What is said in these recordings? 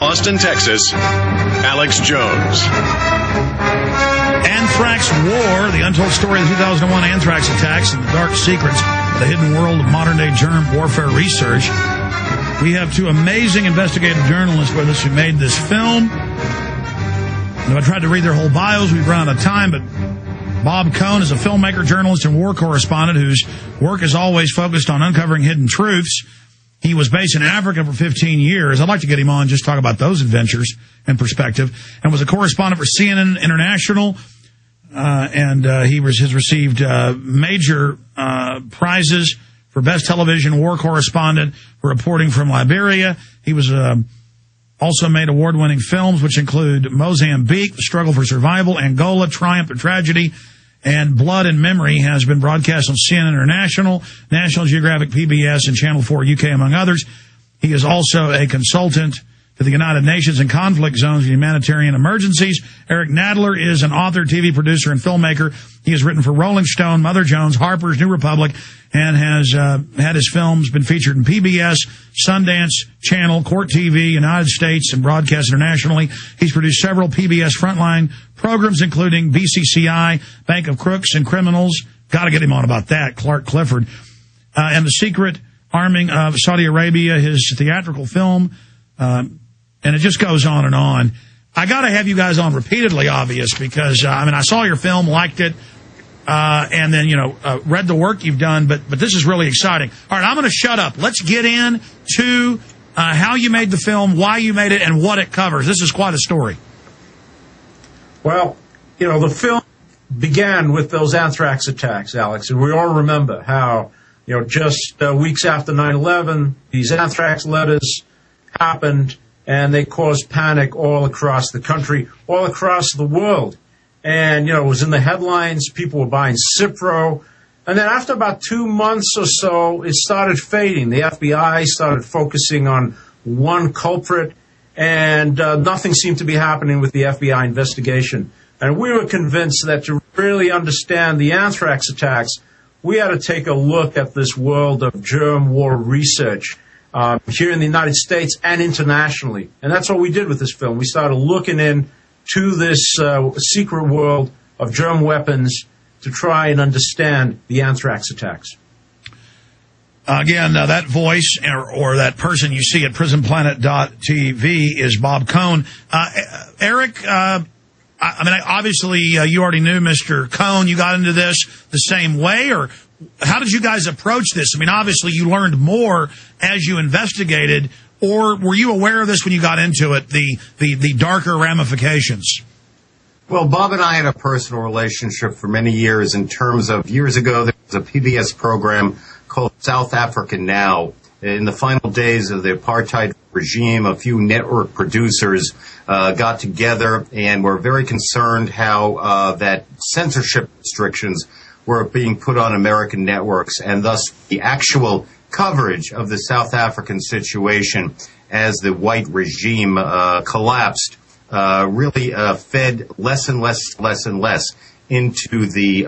Austin, Texas, Alex Jones. Anthrax War, the untold story of the 2001 anthrax attacks and the dark secrets of the hidden world of modern-day germ warfare research. We have two amazing investigative journalists with us who made this film. I tried to read their whole bios. We've run out of time, but Bob Coen is a filmmaker, journalist, and war correspondent whose work is always focused on uncovering hidden truths. He was based in Africa for 15 years. I'd like to get him on, just talk about those adventures and perspective. And was a correspondent for CNN International. And he has received major prizes for Best Television War Correspondent for reporting from Liberia. He was also made award-winning films, which include Mozambique, The Struggle for Survival, Angola, Triumph and Tragedy, and Blood and Memory has been broadcast on CNN International, National Geographic, PBS, and Channel 4 UK, among others. He is also a consultant to the United Nations in conflict zones and humanitarian emergencies. Eric Nadler is an author, TV producer, and filmmaker. He has written for Rolling Stone, Mother Jones, Harper's, New Republic, and has had his films been featured in PBS, Sundance Channel, Court TV, United States, and broadcast internationally. He's produced several PBS frontline programs, including BCCI, Bank of Crooks and Criminals. Got to get him on about that, Clark Clifford. And The Secret Arming of Saudi Arabia, his theatrical film. And it just goes on and on. I got to have you guys on repeatedly, obvious, because, I saw your film, liked it, and then, read the work you've done, but this is really exciting. All right, I'm going to shut up. Let's get into how you made the film, why you made it, and what it covers. This is quite a story. Well, the film began with those anthrax attacks, Alex, and we all remember how, just weeks after 9/11, these anthrax letters happened, and they caused panic all across the country, all across the world. And, it was in the headlines. People were buying Cipro. And then after about 2 months or so, it started fading. The FBI started focusing on one culprit, and nothing seemed to be happening with the FBI investigation. And we were convinced that to really understand the anthrax attacks, we had to take a look at this world of germ war research here in the United States and internationally. And that's what we did with this film. We started looking into this secret world of germ weapons to try and understand the anthrax attacks. Again, that voice or that person you see at prisonplanet.tv is Bob Coen. Eric, obviously you already knew Mr. Coen. You got into this the same way, or how did you guys approach this? Obviously you learned more as you investigated, or were you aware of this when you got into it, the darker ramifications? Well, Bob and I had a personal relationship for many years in terms of years ago there was a PBS program called South Africa Now. In the final days of the apartheid regime, a few network producers got together and were very concerned how that censorship restrictions were being put on American networks, and thus the actual coverage of the South African situation as the white regime collapsed really fed less and less into the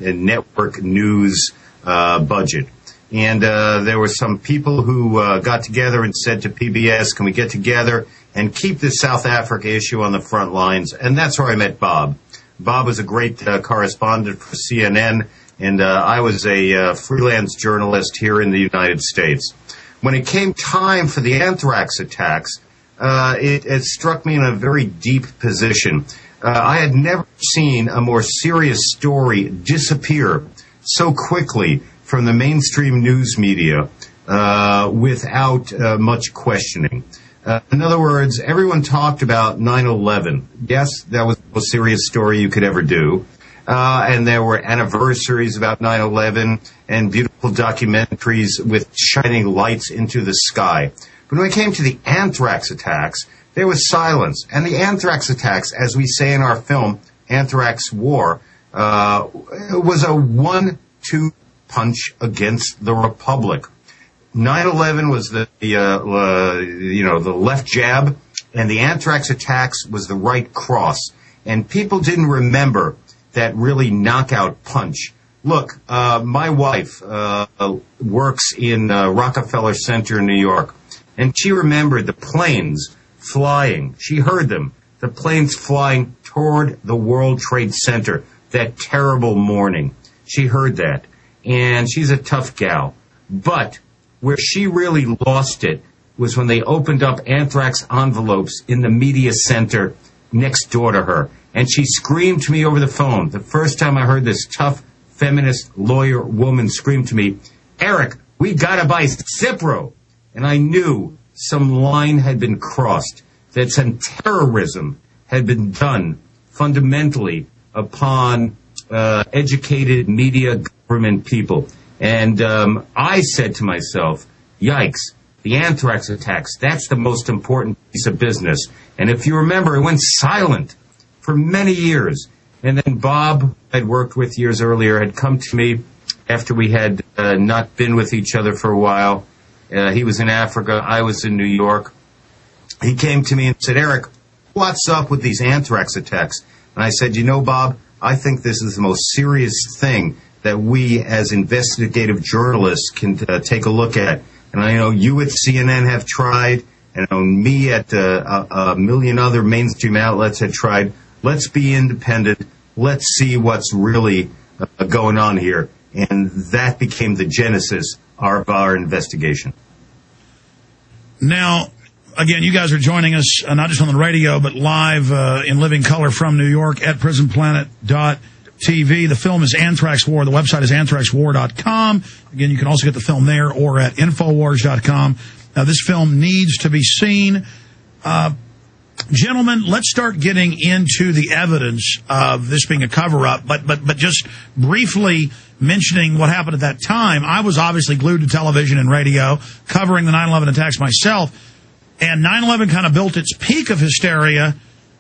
network news budget. And there were some people who got together and said to PBS, can we get together and keep the South Africa issue on the front lines? And that's where I met Bob. Bob was a great correspondent for CNN, and I was a freelance journalist here in the United States. When it came time for the anthrax attacks, it struck me in a very deep position. I had never seen a more serious story disappear so quickly from the mainstream news media without much questioning. In other words, everyone talked about 9/11. Yes, that was the most serious story you could ever do. And there were anniversaries about 9/11 and beautiful documentaries with shining lights into the sky. But when it came to the anthrax attacks, there was silence. And the anthrax attacks, as we say in our film, Anthrax War, was a 1-2 punch against the Republic. 9/11 was the left jab, and the anthrax attacks was the right cross. And people didn't remember that really knockout punch. Look, my wife works in Rockefeller Center in New York, and she remembered the planes flying. She heard them. The planes flying toward the World Trade Center that terrible morning. She heard that. And she's a tough gal. But where she really lost it was when they opened up anthrax envelopes in the media center next door to her. And she screamed to me over the phone. The first time I heard this tough feminist lawyer woman scream to me, Eric, we gotta buy Cipro. And I knew some line had been crossed, that some terrorism had been done fundamentally upon educated media government people. And I said to myself, yikes, the anthrax attacks, that's the most important piece of business. And if you remember, it went silent for many years. And then Bob, I'd worked with years earlier, had come to me after we had not been with each other for a while. He was in Africa. I was in New York. He came to me and said, Eric, what's up with these anthrax attacks? And I said, you know, Bob, I think this is the most serious thing that we as investigative journalists can take a look at. And I know you at CNN have tried, and I know me at a million other mainstream outlets have tried. Let's be independent. Let's see what's really going on here. And that became the genesis of our investigation. Now, again, you guys are joining us not just on the radio, but live in living color from New York at prisonplanet.tv. The film is Anthrax War. The website is anthraxwar.com. Again, you can also get the film there or at infowars.com. Now, this film needs to be seen. Gentlemen, let's start getting into the evidence of this being a cover-up, but just briefly mentioning what happened at that time. I was obviously glued to television and radio, covering the 9/11 attacks myself, and 9/11 kind of built its peak of hysteria,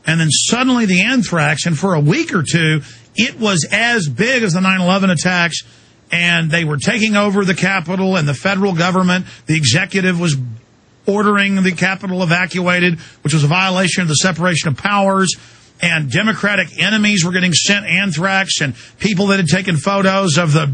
and then suddenly the anthrax, and for a week or two, it was as big as the 9/11 attacks, and they were taking over the Capitol and the federal government. The executive was ordering the Capitol evacuated, which was a violation of the separation of powers, and Democratic enemies were getting sent anthrax, and people that had taken photos of the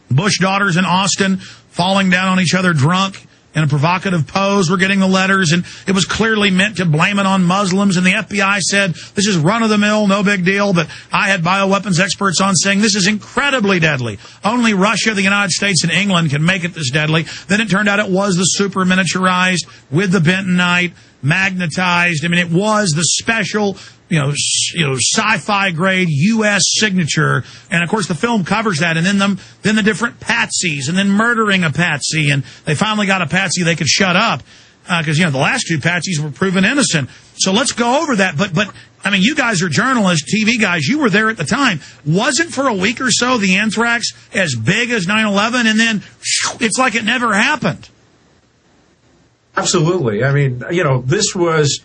Bush daughters in Austin falling down on each other drunk in a provocative pose were getting the letters, and it was clearly meant to blame it on Muslims, and the FBI said, this is run-of-the-mill, no big deal, but I had bioweapons experts on saying this is incredibly deadly. Only Russia, the United States, and England can make it this deadly. Then it turned out it was the super miniaturized with the bentonite, magnetized. I mean, it was the special, sci-fi grade U.S. signature. And of course, the film covers that. And then the different patsies, and then murdering a patsy. And they finally got a patsy they could shut up because the last two patsies were proven innocent. So let's go over that. But I mean, you guys are journalists, TV guys. You were there at the time. Wasn't for a week or so the anthrax as big as 9/11, and then it's like it never happened. Absolutely. I mean, this was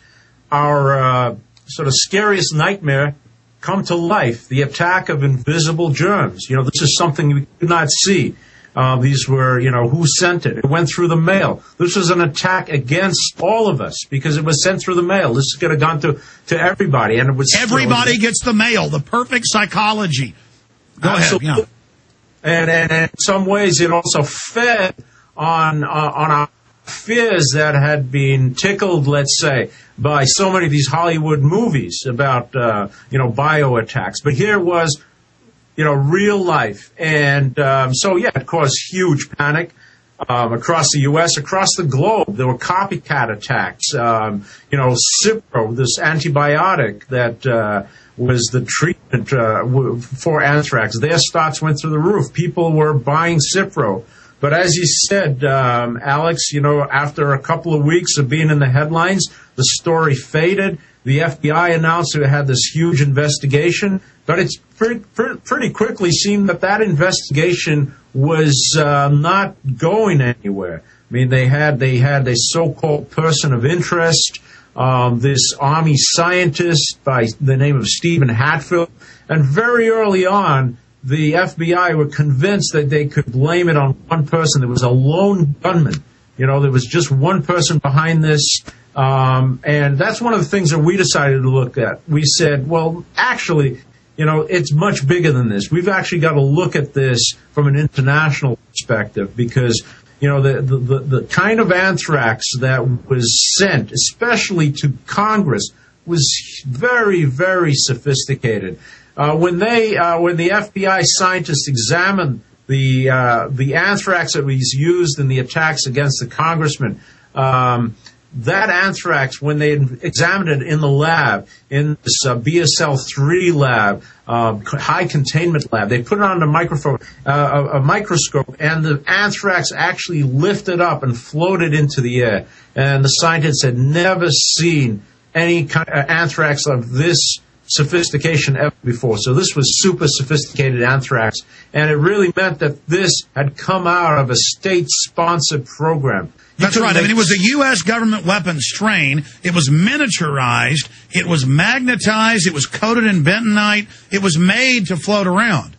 our sort of scariest nightmare come to life, the attack of invisible germs. This is something we could not see. These were, who sent it? It went through the mail. This was an attack against all of us because it was sent through the mail. This could have gone to everybody. And it was everybody gets the mail, the perfect psychology. Go ahead. Yeah. And in some ways, it also fed on our fears that had been tickled, let's say, by so many of these Hollywood movies about, bio attacks. But here was, real life. And it caused huge panic across the U.S., across the globe. There were copycat attacks. Cipro, this antibiotic that was the treatment for anthrax. Their stocks went through the roof. People were buying Cipro. But as you said, Alex, after a couple of weeks of being in the headlines, the story faded. The FBI announced it had this huge investigation, but it's pretty quickly seemed that investigation was not going anywhere. I mean, they had a so-called person of interest, this Army scientist by the name of Stephen Hatfield, and very early on, the FBI were convinced that they could blame it on one person. There was a lone gunman. There was just one person behind this. And that's one of the things that we decided to look at. We said, well, actually, it's much bigger than this. We've actually got to look at this from an international perspective because, the kind of anthrax that was sent, especially to Congress, was very, very sophisticated. When the FBI scientists examined the anthrax that was used in the attacks against the congressman, that anthrax, when they examined it in the lab, in this BSL-3 lab, high containment lab, they put it on a microscope, and the anthrax actually lifted up and floated into the air. And the scientists had never seen any kind of anthrax of this sophistication ever before. So this was super sophisticated anthrax, and it really meant that this had come out of a state-sponsored program. That's right. I mean, it was a U.S. government weapon strain. It was miniaturized. It was magnetized. It was coated in bentonite. It was made to float around.